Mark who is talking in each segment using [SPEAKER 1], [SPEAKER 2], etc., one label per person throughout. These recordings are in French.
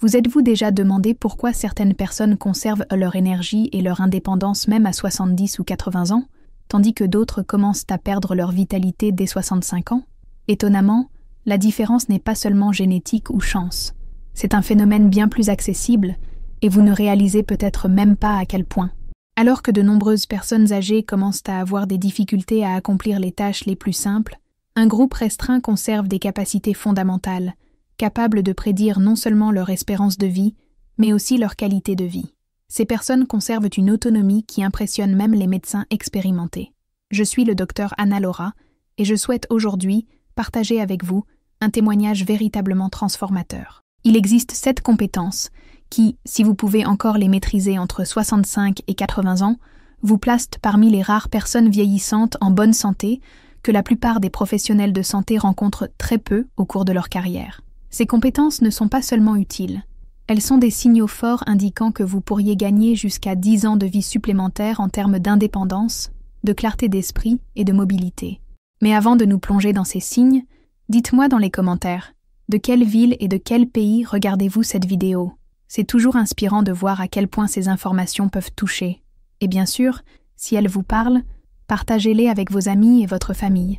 [SPEAKER 1] Vous êtes-vous déjà demandé pourquoi certaines personnes conservent leur énergie et leur indépendance même à 70 ou 80 ans, tandis que d'autres commencent à perdre leur vitalité dès 65 ans? Étonnamment, la différence n'est pas seulement génétique ou chance. C'est un phénomène bien plus accessible, et vous ne réalisez peut-être même pas à quel point. Alors que de nombreuses personnes âgées commencent à avoir des difficultés à accomplir les tâches les plus simples, un groupe restreint conserve des capacités fondamentales, capables de prédire non seulement leur espérance de vie, mais aussi leur qualité de vie. Ces personnes conservent une autonomie qui impressionne même les médecins expérimentés. Je suis le docteur Anna Laura, et je souhaite aujourd'hui partager avec vous un témoignage véritablement transformateur. Il existe 7 compétences qui, si vous pouvez encore les maîtriser entre 65 et 80 ans, vous placent parmi les rares personnes vieillissantes en bonne santé que la plupart des professionnels de santé rencontrent très peu au cours de leur carrière. Ces compétences ne sont pas seulement utiles. Elles sont des signaux forts indiquant que vous pourriez gagner jusqu'à 10 ans de vie supplémentaire en termes d'indépendance, de clarté d'esprit et de mobilité. Mais avant de nous plonger dans ces signes, dites-moi dans les commentaires, de quelle ville et de quel pays regardez-vous cette vidéo? C'est toujours inspirant de voir à quel point ces informations peuvent toucher. Et bien sûr, si elles vous parlent, partagez-les avec vos amis et votre famille.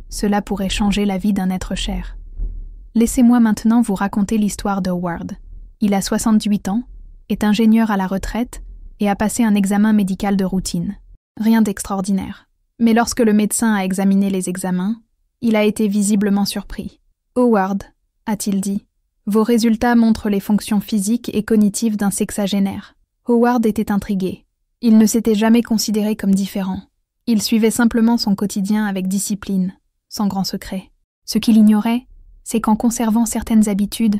[SPEAKER 1] Cela pourrait changer la vie d'un être cher. Laissez-moi maintenant vous raconter l'histoire de Howard. Il a 68 ans, est ingénieur à la retraite et a passé un examen médical de routine. Rien d'extraordinaire. Mais lorsque le médecin a examiné les examens, il a été visiblement surpris. « Howard, a-t-il dit, vos résultats montrent les fonctions physiques et cognitives d'un sexagénaire. » Howard était intrigué. Il ne s'était jamais considéré comme différent. Il suivait simplement son quotidien avec discipline, sans grand secret. Ce qu'il ignorait, c'est qu'en conservant certaines habitudes,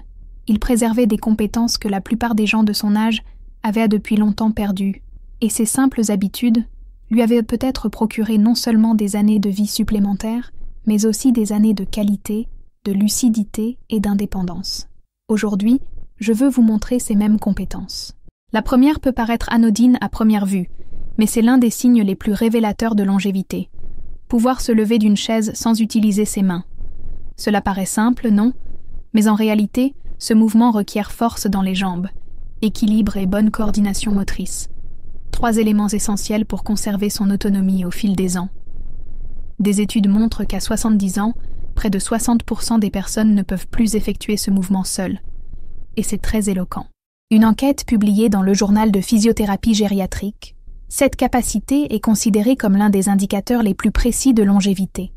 [SPEAKER 1] il préservait des compétences que la plupart des gens de son âge avaient depuis longtemps perdues. Et ces simples habitudes lui avaient peut-être procuré non seulement des années de vie supplémentaires, mais aussi des années de qualité, de lucidité et d'indépendance. Aujourd'hui, je veux vous montrer ces mêmes compétences. La première peut paraître anodine à première vue, mais c'est l'un des signes les plus révélateurs de longévité. Pouvoir se lever d'une chaise sans utiliser ses mains. Cela paraît simple, non? Mais en réalité, ce mouvement requiert force dans les jambes, équilibre et bonne coordination motrice. 3 éléments essentiels pour conserver son autonomie au fil des ans. Des études montrent qu'à 70 ans, près de 60% des personnes ne peuvent plus effectuer ce mouvement seules. Et c'est très éloquent. Une enquête publiée dans le journal de physiothérapie gériatrique, cette capacité est considérée comme l'un des indicateurs les plus précis de longévité.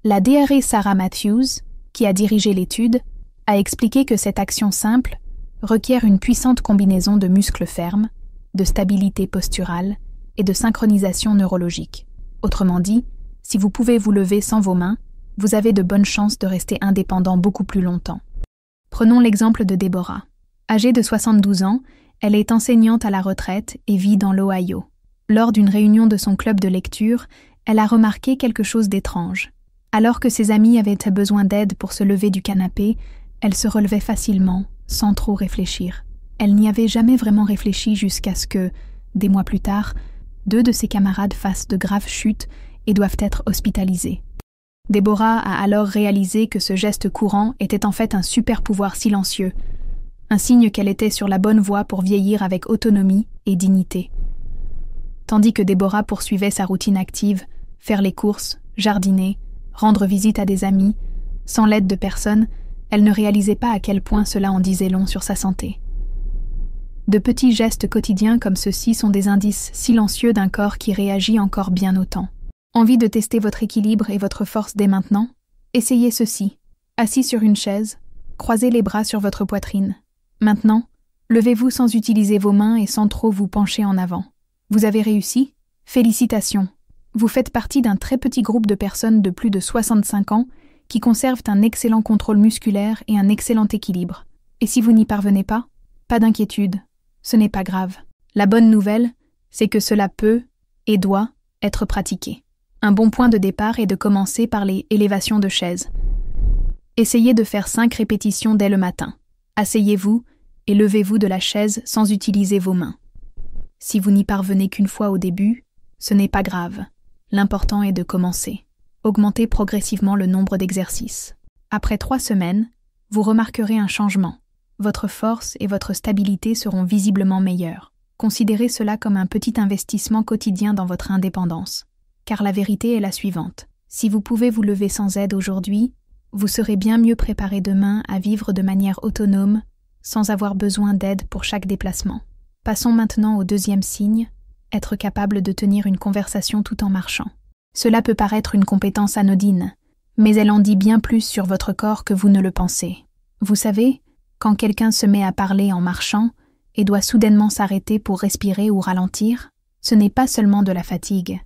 [SPEAKER 1] La DRE Sarah Matthews, qui a dirigé l'étude, a expliqué que cette action simple requiert une puissante combinaison de muscles fermes, de stabilité posturale et de synchronisation neurologique. Autrement dit, si vous pouvez vous lever sans vos mains, vous avez de bonnes chances de rester indépendant beaucoup plus longtemps. Prenons l'exemple de Deborah. Âgée de 72 ans, elle est enseignante à la retraite et vit dans l'Ohio. Lors d'une réunion de son club de lecture, elle a remarqué quelque chose d'étrange. Alors que ses amis avaient besoin d'aide pour se lever du canapé, elle se relevait facilement, sans trop réfléchir. Elle n'y avait jamais vraiment réfléchi jusqu'à ce que, des mois plus tard, 2 de ses camarades fassent de graves chutes et doivent être hospitalisés. Deborah a alors réalisé que ce geste courant était en fait un super pouvoir silencieux, un signe qu'elle était sur la bonne voie pour vieillir avec autonomie et dignité. Tandis que Deborah poursuivait sa routine active, faire les courses, jardiner, rendre visite à des amis, sans l'aide de personne, elle ne réalisait pas à quel point cela en disait long sur sa santé. De petits gestes quotidiens comme ceux-ci sont des indices silencieux d'un corps qui réagit encore bien autant. Envie de tester votre équilibre et votre force dès maintenant? Essayez ceci. Assis sur une chaise, croisez les bras sur votre poitrine. Maintenant, levez-vous sans utiliser vos mains et sans trop vous pencher en avant. Vous avez réussi? Félicitations! Vous faites partie d'un très petit groupe de personnes de plus de 65 ans qui conservent un excellent contrôle musculaire et un excellent équilibre. Et si vous n'y parvenez pas? Pas d'inquiétude. Ce n'est pas grave. La bonne nouvelle, c'est que cela peut et doit être pratiqué. Un bon point de départ est de commencer par les élévations de chaise. Essayez de faire 5 répétitions dès le matin. Asseyez-vous et levez-vous de la chaise sans utiliser vos mains. Si vous n'y parvenez qu'une fois au début, ce n'est pas grave. L'important est de commencer. Augmentez progressivement le nombre d'exercices. Après 3 semaines, vous remarquerez un changement. votre force et votre stabilité seront visiblement meilleures. Considérez cela comme un petit investissement quotidien dans votre indépendance. Car la vérité est la suivante. Si vous pouvez vous lever sans aide aujourd'hui, vous serez bien mieux préparé demain à vivre de manière autonome, sans avoir besoin d'aide pour chaque déplacement. Passons maintenant au deuxième signe, être capable de tenir une conversation tout en marchant. Cela peut paraître une compétence anodine, mais elle en dit bien plus sur votre corps que vous ne le pensez. Vous savez, quand quelqu'un se met à parler en marchant et doit soudainement s'arrêter pour respirer ou ralentir, ce n'est pas seulement de la fatigue,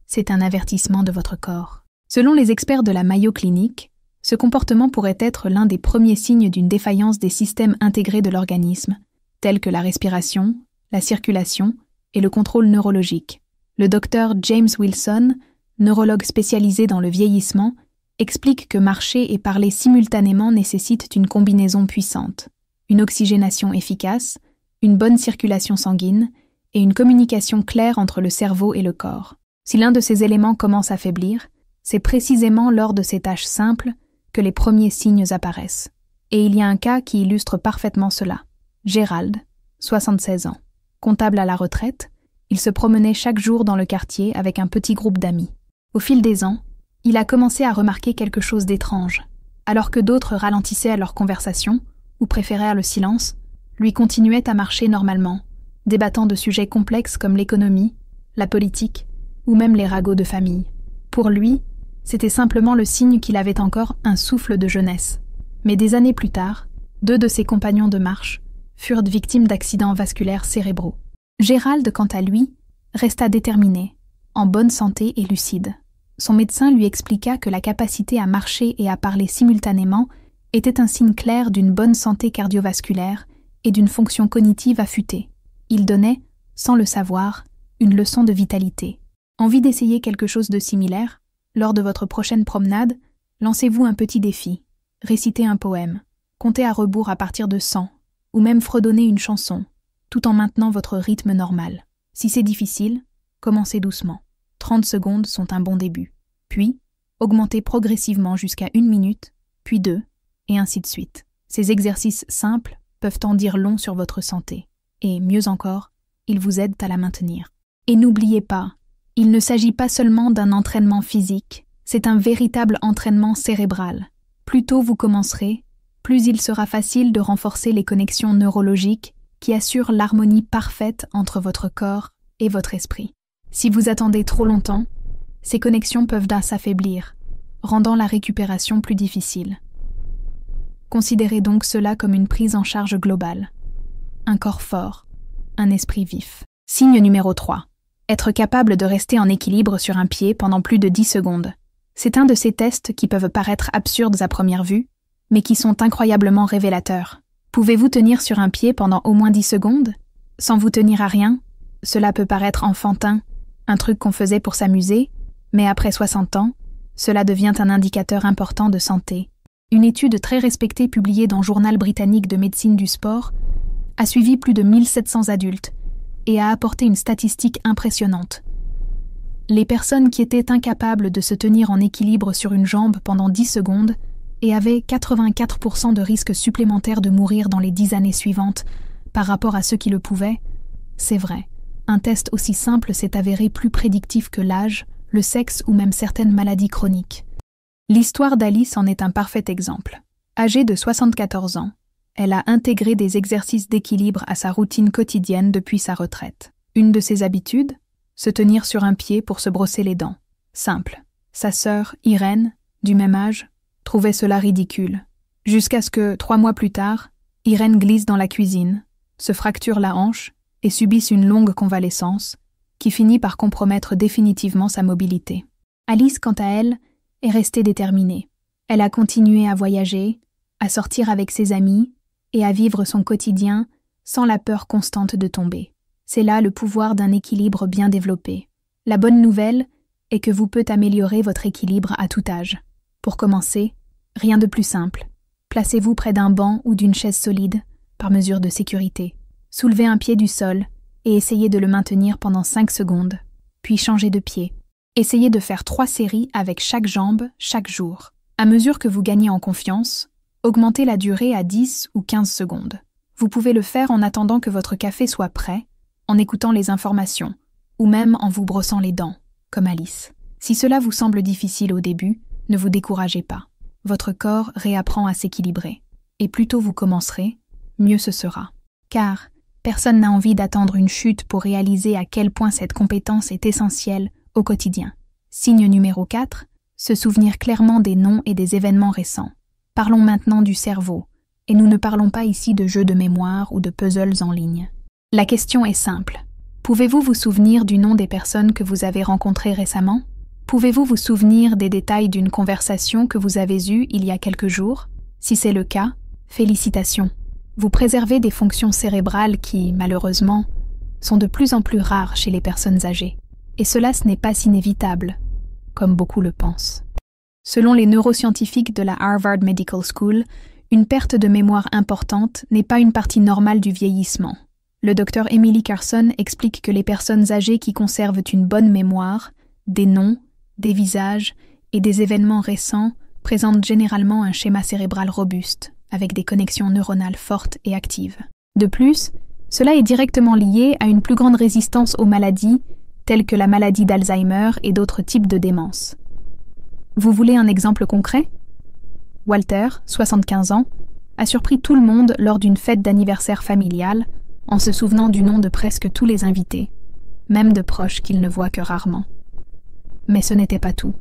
[SPEAKER 1] c'est un avertissement de votre corps. Selon les experts de la Mayo Clinic, ce comportement pourrait être l'un des premiers signes d'une défaillance des systèmes intégrés de l'organisme, tels que la respiration, la circulation et le contrôle neurologique. Le docteur James Wilson, neurologue spécialisé dans le vieillissement, explique que marcher et parler simultanément nécessitent une combinaison puissante, une oxygénation efficace, une bonne circulation sanguine et une communication claire entre le cerveau et le corps. Si l'un de ces éléments commence à faiblir, c'est précisément lors de ces tâches simples que les premiers signes apparaissent. Et il y a un cas qui illustre parfaitement cela. Gérald, 76 ans. Comptable à la retraite, il se promenait chaque jour dans le quartier avec un petit groupe d'amis. Au fil des ans, il a commencé à remarquer quelque chose d'étrange. Alors que d'autres ralentissaient leur conversation ou préférèrent le silence, lui continuait à marcher normalement, débattant de sujets complexes comme l'économie, la politique ou même les ragots de famille. Pour lui, c'était simplement le signe qu'il avait encore un souffle de jeunesse. Mais des années plus tard, 2 de ses compagnons de marche furent victimes d'accidents vasculaires cérébraux. Gérald, quant à lui, resta déterminé, en bonne santé et lucide. Son médecin lui expliqua que la capacité à marcher et à parler simultanément était un signe clair d'une bonne santé cardiovasculaire et d'une fonction cognitive affûtée. Il donnait, sans le savoir, une leçon de vitalité. Envie d'essayer quelque chose de similaire? Lors de votre prochaine promenade, lancez-vous un petit défi. Récitez un poème, comptez à rebours à partir de 100, ou même fredonnez une chanson, tout en maintenant votre rythme normal. Si c'est difficile, commencez doucement. 30 secondes sont un bon début. Puis, augmentez progressivement jusqu'à 1 minute, puis 2, et ainsi de suite. Ces exercices simples peuvent en dire long sur votre santé. Et, mieux encore, ils vous aident à la maintenir. Et n'oubliez pas, il ne s'agit pas seulement d'un entraînement physique, c'est un véritable entraînement cérébral. Plus tôt vous commencerez, plus il sera facile de renforcer les connexions neurologiques qui assurent l'harmonie parfaite entre votre corps et votre esprit. Si vous attendez trop longtemps, ces connexions peuvent s'affaiblir, rendant la récupération plus difficile. Considérez donc cela comme une prise en charge globale. Un corps fort, un esprit vif. Signe numéro 3. Être capable de rester en équilibre sur un pied pendant plus de 10 secondes. C'est un de ces tests qui peuvent paraître absurdes à première vue, mais qui sont incroyablement révélateurs. Pouvez-vous tenir sur un pied pendant au moins 10 secondes? Sans vous tenir à rien? Cela peut paraître enfantin, un truc qu'on faisait pour s'amuser, mais après 60 ans, cela devient un indicateur important de santé. Une étude très respectée publiée dans le Journal britannique de médecine du sport a suivi plus de 1700 adultes et a apporté une statistique impressionnante. Les personnes qui étaient incapables de se tenir en équilibre sur une jambe pendant 10 secondes et avaient 84% de risque supplémentaire de mourir dans les 10 années suivantes par rapport à ceux qui le pouvaient, c'est vrai. Un test aussi simple s'est avéré plus prédictif que l'âge, le sexe ou même certaines maladies chroniques. L'histoire d'Alice en est un parfait exemple. Âgée de 74 ans, elle a intégré des exercices d'équilibre à sa routine quotidienne depuis sa retraite. Une de ses habitudes? Se tenir sur un pied pour se brosser les dents. Simple. Sa sœur, Irène, du même âge, trouvait cela ridicule. Jusqu'à ce que, 3 mois plus tard, Irène glisse dans la cuisine, se fracture la hanche et subisse une longue convalescence qui finit par compromettre définitivement sa mobilité. Alice, quant à elle, est restée déterminée. Elle a continué à voyager, à sortir avec ses amis et à vivre son quotidien sans la peur constante de tomber. C'est là le pouvoir d'un équilibre bien développé. La bonne nouvelle est que vous pouvez améliorer votre équilibre à tout âge. Pour commencer, rien de plus simple. Placez-vous près d'un banc ou d'une chaise solide, par mesure de sécurité. Soulevez un pied du sol et essayez de le maintenir pendant 5 secondes, puis changez de pied. Essayez de faire 3 séries avec chaque jambe chaque jour. À mesure que vous gagnez en confiance, Augmentez la durée à 10 ou 15 secondes. Vous pouvez le faire en attendant que votre café soit prêt, en écoutant les informations, ou même en vous brossant les dents, comme Alice. Si cela vous semble difficile au début, ne vous découragez pas. Votre corps réapprend à s'équilibrer. Et plus tôt vous commencerez, mieux ce sera. Car personne n'a envie d'attendre une chute pour réaliser à quel point cette compétence est essentielle au quotidien. Signe numéro 4, se souvenir clairement des noms et des événements récents. Parlons maintenant du cerveau, et nous ne parlons pas ici de jeux de mémoire ou de puzzles en ligne. La question est simple. Pouvez-vous vous souvenir du nom des personnes que vous avez rencontrées récemment? Pouvez-vous vous souvenir des détails d'une conversation que vous avez eue il y a quelques jours? Si c'est le cas, félicitations. Vous préservez des fonctions cérébrales qui, malheureusement, sont de plus en plus rares chez les personnes âgées. Et cela, ce n'est pas inévitable, comme beaucoup le pensent. Selon les neuroscientifiques de la Harvard Medical School, une perte de mémoire importante n'est pas une partie normale du vieillissement. Le docteur Emily Carson explique que les personnes âgées qui conservent une bonne mémoire, des noms, des visages et des événements récents présentent généralement un schéma cérébral robuste, avec des connexions neuronales fortes et actives. De plus, cela est directement lié à une plus grande résistance aux maladies, telles que la maladie d'Alzheimer et d'autres types de démence. Vous voulez un exemple concret? Walter, 75 ans, a surpris tout le monde lors d'une fête d'anniversaire familiale en se souvenant du nom de presque tous les invités, même de proches qu'il ne voit que rarement. Mais ce n'était pas tout.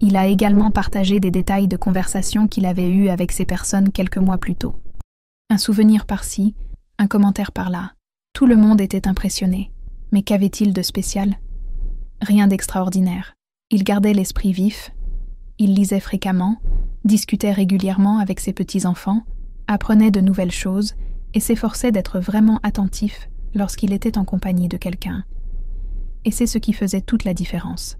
[SPEAKER 1] Il a également partagé des détails de conversations qu'il avait eues avec ces personnes quelques mois plus tôt. Un souvenir par-ci, un commentaire par-là. Tout le monde était impressionné. Mais qu'avait-il de spécial? Rien d'extraordinaire. Il gardait l'esprit vif, il lisait fréquemment, discutait régulièrement avec ses petits-enfants, apprenait de nouvelles choses et s'efforçait d'être vraiment attentif lorsqu'il était en compagnie de quelqu'un. Et c'est ce qui faisait toute la différence.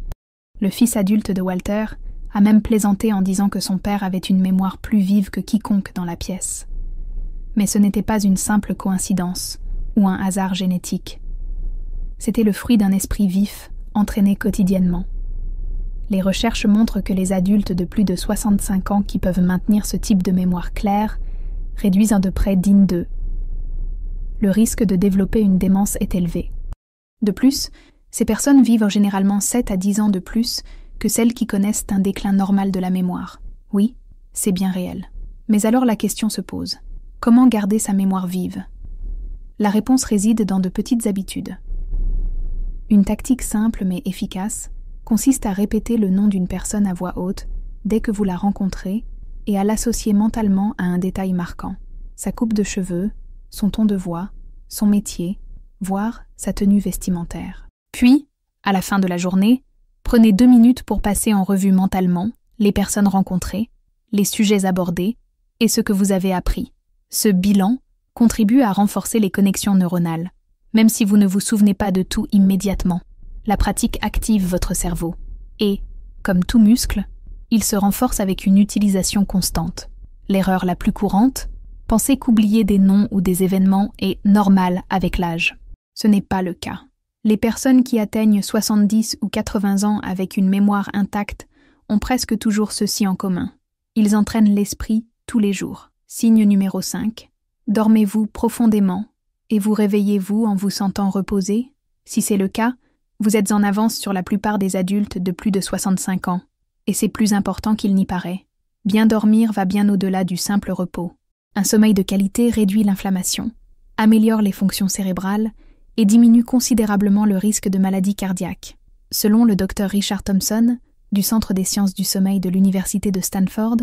[SPEAKER 1] Le fils adulte de Walter a même plaisanté en disant que son père avait une mémoire plus vive que quiconque dans la pièce. Mais ce n'était pas une simple coïncidence ou un hasard génétique. C'était le fruit d'un esprit vif, entraîné quotidiennement. Les recherches montrent que les adultes de plus de 65 ans qui peuvent maintenir ce type de mémoire claire réduisent de près d'1,2. Le risque de développer une démence est élevé. De plus, ces personnes vivent généralement 7 à 10 ans de plus que celles qui connaissent un déclin normal de la mémoire. Oui, c'est bien réel. Mais alors la question se pose. Comment garder sa mémoire vive? La réponse réside dans de petites habitudes. Une tactique simple mais efficace consiste à répéter le nom d'une personne à voix haute dès que vous la rencontrez et à l'associer mentalement à un détail marquant. Sa coupe de cheveux, son ton de voix, son métier, voire sa tenue vestimentaire. Puis, à la fin de la journée, prenez 2 minutes pour passer en revue mentalement les personnes rencontrées, les sujets abordés et ce que vous avez appris. Ce bilan contribue à renforcer les connexions neuronales, même si vous ne vous souvenez pas de tout immédiatement. La pratique active votre cerveau et, comme tout muscle, il se renforce avec une utilisation constante. L'erreur la plus courante, penser qu'oublier des noms ou des événements est normal avec l'âge. Ce n'est pas le cas. Les personnes qui atteignent 70 ou 80 ans avec une mémoire intacte ont presque toujours ceci en commun. Ils entraînent l'esprit tous les jours. Signe numéro 5. Dormez-vous profondément et vous réveillez-vous en vous sentant reposé? Si c'est le cas, vous êtes en avance sur la plupart des adultes de plus de 65 ans. Et c'est plus important qu'il n'y paraît. Bien dormir va bien au-delà du simple repos. Un sommeil de qualité réduit l'inflammation, améliore les fonctions cérébrales et diminue considérablement le risque de maladies cardiaques. Selon le Dr Richard Thompson, du Centre des sciences du sommeil de l'Université de Stanford,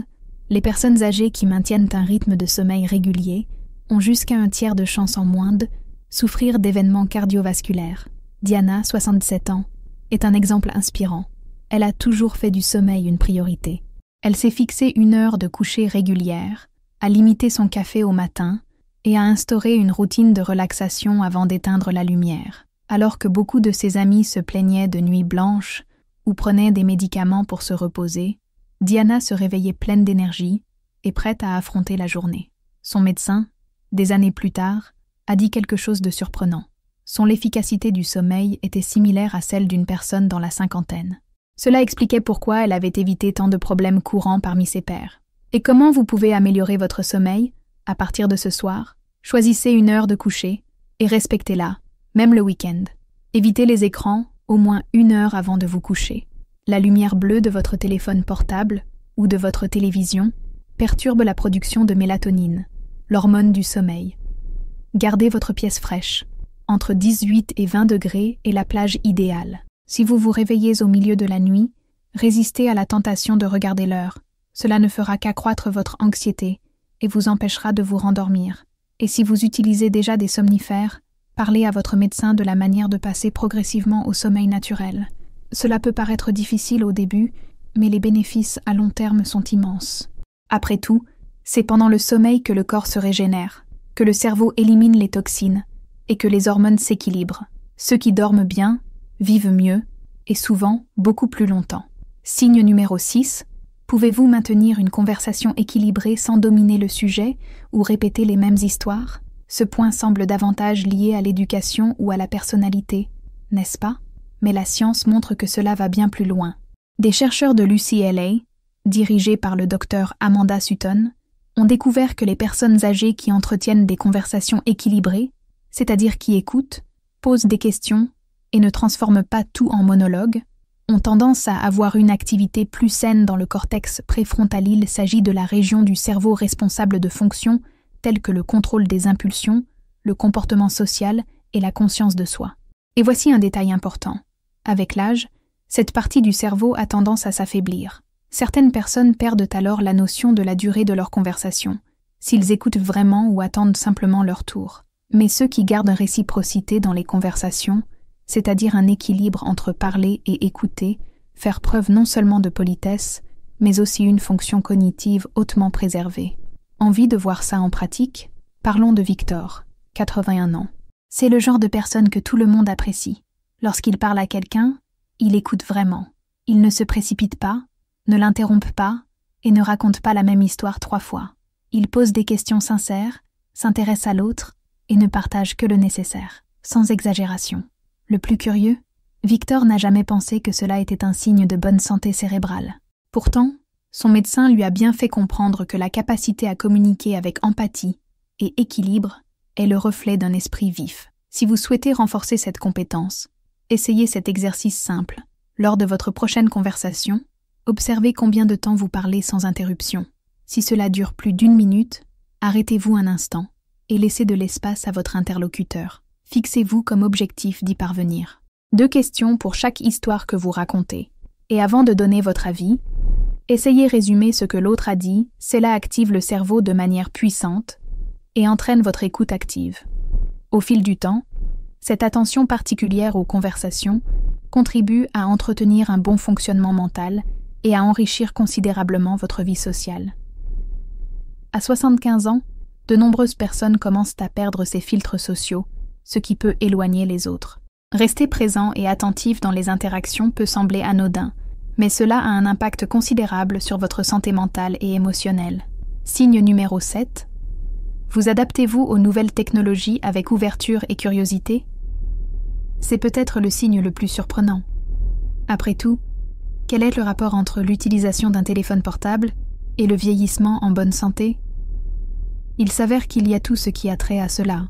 [SPEAKER 1] les personnes âgées qui maintiennent un rythme de sommeil régulier ont jusqu'à 1/3 de chance en moins de souffrir d'événements cardiovasculaires. Diana, 67 ans, est un exemple inspirant. Elle a toujours fait du sommeil une priorité. Elle s'est fixé 1 heure de coucher régulière, a limité son café au matin et a instauré une routine de relaxation avant d'éteindre la lumière. Alors que beaucoup de ses amis se plaignaient de nuits blanches ou prenaient des médicaments pour se reposer, Diana se réveillait pleine d'énergie et prête à affronter la journée. Son médecin, des années plus tard, a dit quelque chose de surprenant. L'efficacité du sommeil était similaire à celle d'une personne dans la cinquantaine. Cela expliquait pourquoi elle avait évité tant de problèmes courants parmi ses pairs. Et comment vous pouvez améliorer votre sommeil? À partir de ce soir, choisissez une heure de coucher et respectez-la, même le week-end. Évitez les écrans au moins 1 heure avant de vous coucher. La lumière bleue de votre téléphone portable ou de votre télévision perturbe la production de mélatonine, l'hormone du sommeil. Gardez votre pièce fraîche. Entre 18 et 20 degrés est la plage idéale. Si vous vous réveillez au milieu de la nuit, résistez à la tentation de regarder l'heure. Cela ne fera qu'accroître votre anxiété et vous empêchera de vous rendormir. Et si vous utilisez déjà des somnifères, parlez à votre médecin de la manière de passer progressivement au sommeil naturel. Cela peut paraître difficile au début, mais les bénéfices à long terme sont immenses. Après tout, c'est pendant le sommeil que le corps se régénère, que le cerveau élimine les toxines et que les hormones s'équilibrent. Ceux qui dorment bien vivent mieux et souvent beaucoup plus longtemps. Signe numéro 6. Pouvez-vous maintenir une conversation équilibrée sans dominer le sujet ou répéter les mêmes histoires? Ce point semble davantage lié à l'éducation ou à la personnalité, n'est-ce pas? Mais la science montre que cela va bien plus loin. Des chercheurs de l'UCLA, dirigés par le docteur Amanda Sutton, ont découvert que les personnes âgées qui entretiennent des conversations équilibrées, c'est-à-dire qui écoutent, posent des questions et ne transforment pas tout en monologue, ont tendance à avoir une activité plus saine dans le cortex préfrontal. Il s'agit de la région du cerveau responsable de fonctions telles que le contrôle des impulsions, le comportement social et la conscience de soi. Et voici un détail important. Avec l'âge, cette partie du cerveau a tendance à s'affaiblir. Certaines personnes perdent alors la notion de la durée de leur conversation, s'ils écoutent vraiment ou attendent simplement leur tour. Mais ceux qui gardent réciprocité dans les conversations, c'est-à-dire un équilibre entre parler et écouter, faire preuve non seulement de politesse, mais aussi une fonction cognitive hautement préservée. Envie de voir ça en pratique? Parlons de Victor, 81 ans. C'est le genre de personne que tout le monde apprécie. Lorsqu'il parle à quelqu'un, il écoute vraiment. Il ne se précipite pas, ne l'interrompt pas et ne raconte pas la même histoire 3 fois. Il pose des questions sincères, s'intéresse à l'autre et ne partage que le nécessaire, sans exagération. Le plus curieux, Victor n'a jamais pensé que cela était un signe de bonne santé cérébrale. Pourtant, son médecin lui a bien fait comprendre que la capacité à communiquer avec empathie et équilibre est le reflet d'un esprit vif. Si vous souhaitez renforcer cette compétence, essayez cet exercice simple. Lors de votre prochaine conversation, observez combien de temps vous parlez sans interruption. Si cela dure plus d'1 minute, arrêtez-vous un instant et laissez de l'espace à votre interlocuteur. Fixez-vous comme objectif d'y parvenir. 2 questions pour chaque histoire que vous racontez. Et avant de donner votre avis, essayez résumer ce que l'autre a dit. Cela active le cerveau de manière puissante et entraîne votre écoute active. Au fil du temps, cette attention particulière aux conversations contribue à entretenir un bon fonctionnement mental et à enrichir considérablement votre vie sociale. À 75 ans, de nombreuses personnes commencent à perdre ces filtres sociaux, ce qui peut éloigner les autres. Rester présent et attentif dans les interactions peut sembler anodin, mais cela a un impact considérable sur votre santé mentale et émotionnelle. Signe numéro 7. Vous adaptez-vous aux nouvelles technologies avec ouverture et curiosité? C'est peut-être le signe le plus surprenant. Après tout, quel est le rapport entre l'utilisation d'un téléphone portable et le vieillissement en bonne santé? Il s'avère qu'il y a tout ce qui a trait à cela.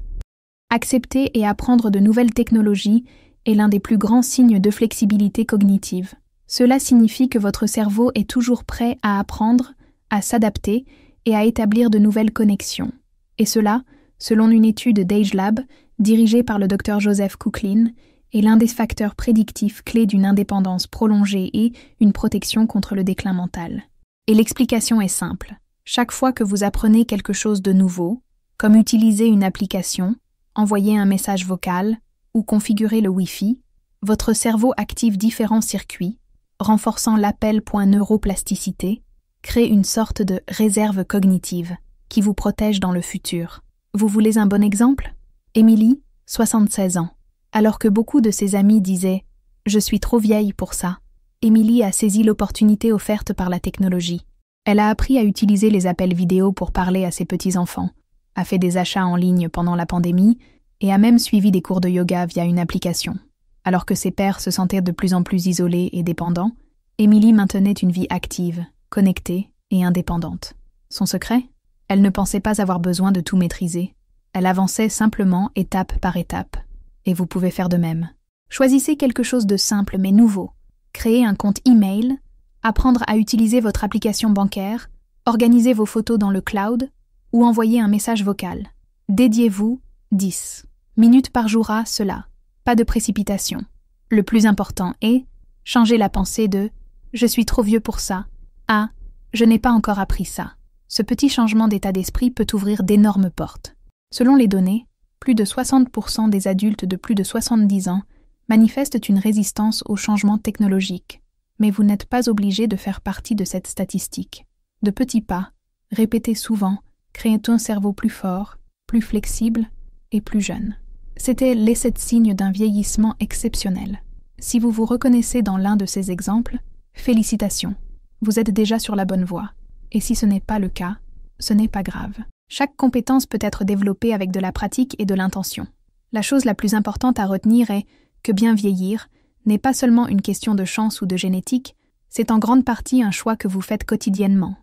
[SPEAKER 1] Accepter et apprendre de nouvelles technologies est l'un des plus grands signes de flexibilité cognitive. Cela signifie que votre cerveau est toujours prêt à apprendre, à s'adapter et à établir de nouvelles connexions. Et cela, selon une étude d'AgeLab, dirigée par le Dr Joseph Cooklin, est l'un des facteurs prédictifs clés d'une indépendance prolongée et une protection contre le déclin mental. Et l'explication est simple. Chaque fois que vous apprenez quelque chose de nouveau, comme utiliser une application, envoyer un message vocal ou configurer le Wi-Fi, votre cerveau active différents circuits, renforçant l'appel point neuroplasticité, crée une sorte de réserve cognitive qui vous protège dans le futur. Vous voulez un bon exemple? Émilie, 76 ans. Alors que beaucoup de ses amis disaient « Je suis trop vieille pour ça », Émilie a saisi l'opportunité offerte par la technologie. Elle a appris à utiliser les appels vidéo pour parler à ses petits-enfants, a fait des achats en ligne pendant la pandémie et a même suivi des cours de yoga via une application. Alors que ses pairs se sentaient de plus en plus isolés et dépendants, Émilie maintenait une vie active, connectée et indépendante. Son secret? Elle ne pensait pas avoir besoin de tout maîtriser. Elle avançait simplement étape par étape. Et vous pouvez faire de même. Choisissez quelque chose de simple mais nouveau. Créez un compte email, apprendre à utiliser votre application bancaire, organiser vos photos dans le cloud ou envoyer un message vocal. Dédiez-vous 10 minutes par jour à cela. Pas de précipitation. Le plus important est changer la pensée de « je suis trop vieux pour ça » à « je n'ai pas encore appris ça ». Ce petit changement d'état d'esprit peut ouvrir d'énormes portes. Selon les données, plus de 60% des adultes de plus de 70 ans manifestent une résistance aux changements technologiques. Mais vous n'êtes pas obligé de faire partie de cette statistique. De petits pas, répétés souvent, créent un cerveau plus fort, plus flexible et plus jeune. C'était les 7 signes d'un vieillissement exceptionnel. Si vous vous reconnaissez dans l'un de ces exemples, félicitations, vous êtes déjà sur la bonne voie. Et si ce n'est pas le cas, ce n'est pas grave. Chaque compétence peut être développée avec de la pratique et de l'intention. La chose la plus importante à retenir est que bien vieillir n'est pas seulement une question de chance ou de génétique, c'est en grande partie un choix que vous faites quotidiennement,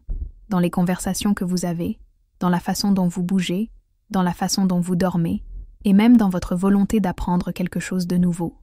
[SPEAKER 1] dans les conversations que vous avez, dans la façon dont vous bougez, dans la façon dont vous dormez, et même dans votre volonté d'apprendre quelque chose de nouveau.